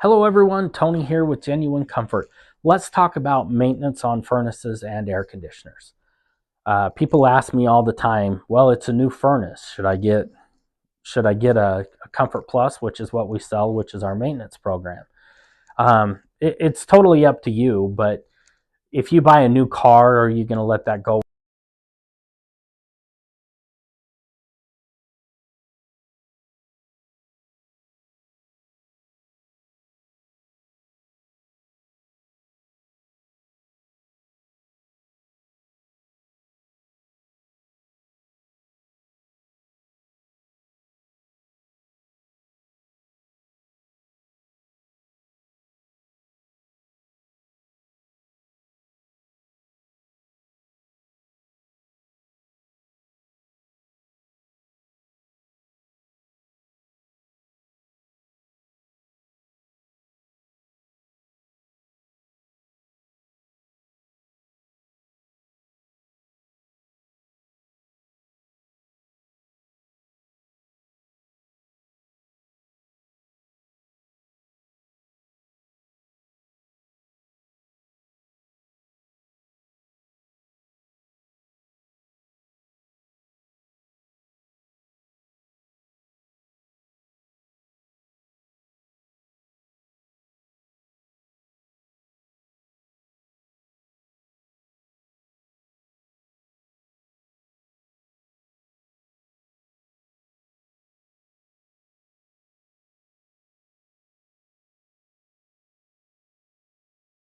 Hello everyone, Tony here with Genuine Comfort. Let's talk about maintenance on furnaces and air conditioners. People ask me all the time, well, it's a new furnace. Should I get a Comfort Plus, which is what we sell, which is our maintenance program? It's totally up to you, but if you buy a new car, are you going to let that go